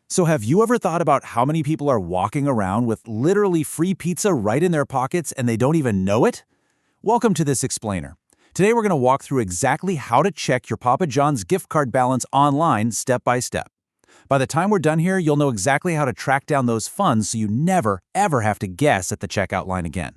So have you ever thought about how many people are walking around with literally free pizza right in their pockets and they don't even know it? Welcome to this explainer. Today we're going to walk through exactly how to check your Papa John's gift card balance online step by step. By the time we're done here, you'll know exactly how to track down those funds so you never, ever have to guess at the checkout line again.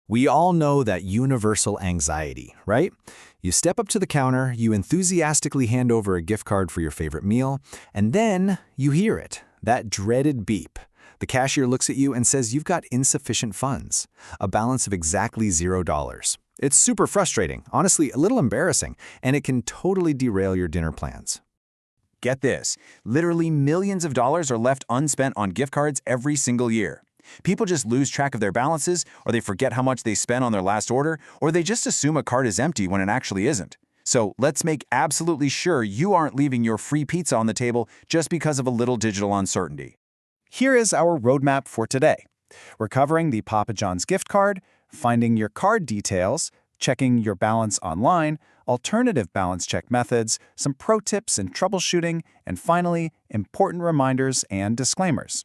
We all know that universal anxiety, right? You step up to the counter, you enthusiastically hand over a gift card for your favorite meal, and then you hear it, that dreaded beep. The cashier looks at you and says you've got insufficient funds, a balance of exactly $0. It's super frustrating, honestly a little embarrassing, and it can totally derail your dinner plans. Get this, literally millions of dollars are left unspent on gift cards every single year. People just lose track of their balances, or they forget how much they spent on their last order, or they just assume a card is empty when it actually isn't. So let's make absolutely sure you aren't leaving your free pizza on the table just because of a little digital uncertainty. Here is our roadmap for today. We're covering the Papa John's gift card, finding your card details, checking your balance online, alternative balance check methods, some pro tips and troubleshooting, and finally, important reminders and disclaimers.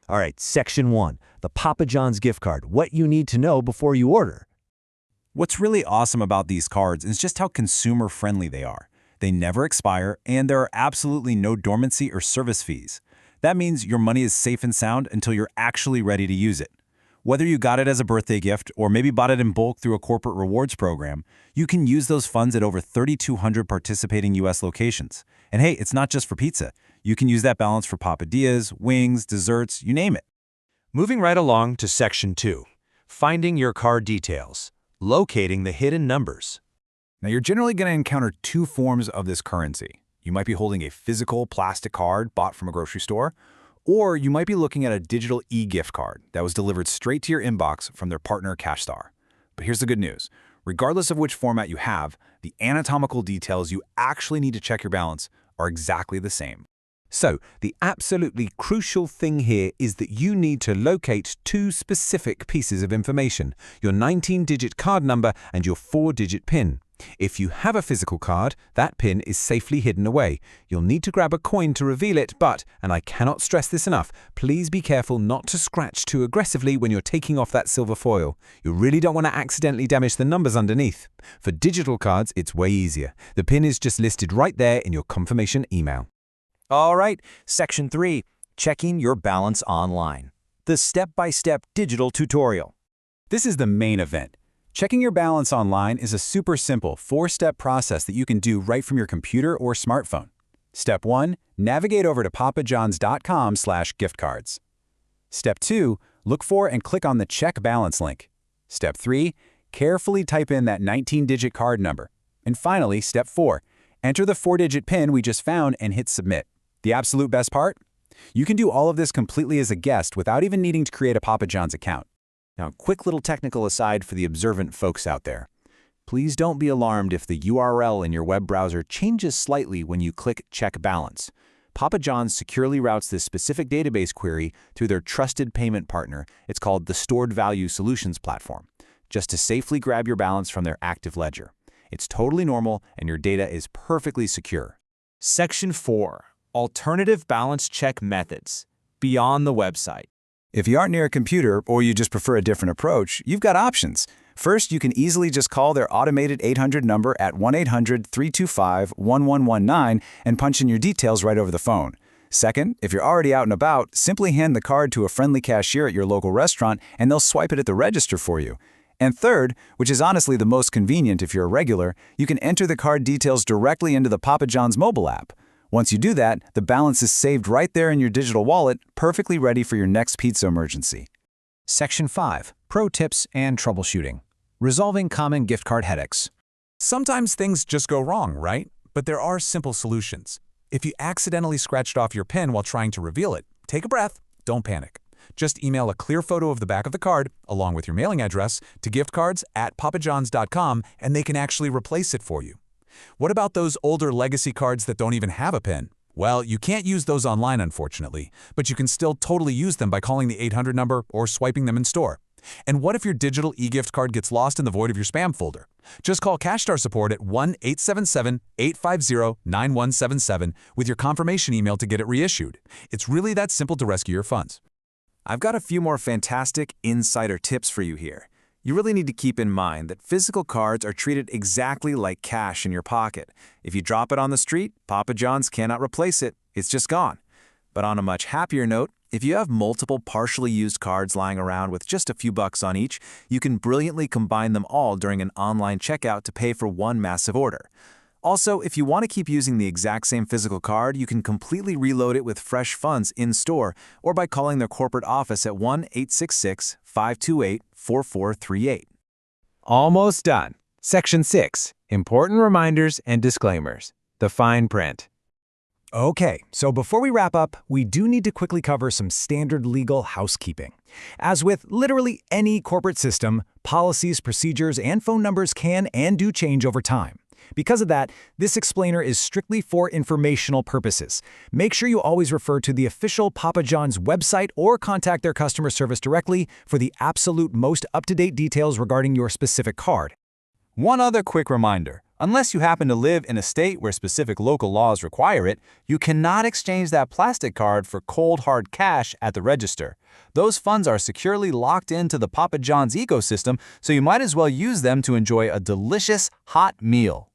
All right, Section 1, the Papa John's gift card, what you need to know before you order. What's really awesome about these cards is just how consumer-friendly they are. They never expire, and there are absolutely no dormancy or service fees. That means your money is safe and sound until you're actually ready to use it. Whether you got it as a birthday gift or maybe bought it in bulk through a corporate rewards program, you can use those funds at over 3,200 participating U.S. locations. And hey, it's not just for pizza. You can use that balance for papadillas, wings, desserts, you name it. Moving right along to Section 2, finding your card details, locating the hidden numbers. Now, you're generally going to encounter two forms of this currency. You might be holding a physical plastic card bought from a grocery store, or you might be looking at a digital e-gift card that was delivered straight to your inbox from their partner CashStar. But here's the good news. Regardless of which format you have, the anatomical details you actually need to check your balance are exactly the same. So, the absolutely crucial thing here is that you need to locate two specific pieces of information, your 19-digit card number and your 4-digit PIN. If you have a physical card, that PIN is safely hidden away. You'll need to grab a coin to reveal it, but, and I cannot stress this enough, please be careful not to scratch too aggressively when you're taking off that silver foil. You really don't want to accidentally damage the numbers underneath. For digital cards, it's way easier. The PIN is just listed right there in your confirmation email. All right, Section 3, checking your balance online. The step-by-step digital tutorial. This is the main event. Checking your balance online is a super simple 4-step process that you can do right from your computer or smartphone. Step 1, navigate over to papajohns.com/giftcards. Step 2, look for and click on the Check Balance link. Step 3, carefully type in that 19-digit card number. And finally, Step 4, enter the 4-digit PIN we just found and hit Submit. The absolute best part? You can do all of this completely as a guest without even needing to create a Papa John's account. Now, quick little technical aside for the observant folks out there. Please don't be alarmed if the URL in your web browser changes slightly when you click Check Balance. Papa John's securely routes this specific database query through their trusted payment partner. It's called the Stored Value Solutions platform, just to safely grab your balance from their active ledger. It's totally normal, and your data is perfectly secure. Section 4, alternative balance check methods, beyond the website. If you aren't near a computer or you just prefer a different approach, you've got options. First, you can easily just call their automated 800 number at 1-800-325-1119 and punch in your details right over the phone. Second, if you're already out and about, simply hand the card to a friendly cashier at your local restaurant and they'll swipe it at the register for you. And third, which is honestly the most convenient if you're a regular, you can enter the card details directly into the Papa John's mobile app. Once you do that, the balance is saved right there in your digital wallet, perfectly ready for your next pizza emergency. Section 5, Pro Tips and Troubleshooting. Resolving common gift card headaches. Sometimes things just go wrong, right? But there are simple solutions. If you accidentally scratched off your PIN while trying to reveal it, take a breath, don't panic. Just email a clear photo of the back of the card, along with your mailing address, to giftcards@papajohns.com, and they can actually replace it for you. What about those older legacy cards that don't even have a PIN? Well, you can't use those online, unfortunately, but you can still totally use them by calling the 800 number or swiping them in store. And what if your digital e-gift card gets lost in the void of your spam folder? Just call CashStar support at 1-877-850-9177 with your confirmation email to get it reissued. It's really that simple to rescue your funds. I've got a few more fantastic insider tips for you here. You really need to keep in mind that physical cards are treated exactly like cash in your pocket. If you drop it on the street, Papa John's cannot replace it. It's just gone. But on a much happier note, if you have multiple partially used cards lying around with just a few bucks on each, you can brilliantly combine them all during an online checkout to pay for one massive order. Also, if you want to keep using the exact same physical card, you can completely reload it with fresh funds in-store or by calling their corporate office at 1-866-528-4438. Almost done. Section 6. Important reminders and disclaimers. The fine print. Okay, so before we wrap up, we do need to quickly cover some standard legal housekeeping. As with literally any corporate system, policies, procedures, and phone numbers can and do change over time. Because of that, this explainer is strictly for informational purposes. Make sure you always refer to the official Papa John's website or contact their customer service directly for the absolute most up-to-date details regarding your specific card. One other quick reminder. Unless you happen to live in a state where specific local laws require it, you cannot exchange that plastic card for cold, hard cash at the register. Those funds are securely locked into the Papa John's ecosystem, so you might as well use them to enjoy a delicious, hot meal.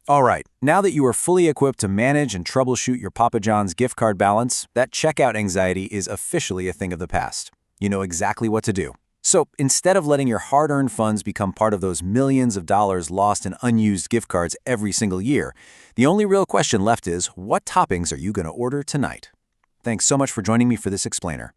All right, now that you are fully equipped to manage and troubleshoot your Papa John's gift card balance, that checkout anxiety is officially a thing of the past. You know exactly what to do. So instead of letting your hard-earned funds become part of those millions of dollars lost in unused gift cards every single year, the only real question left is, what toppings are you going to order tonight? Thanks so much for joining me for this explainer.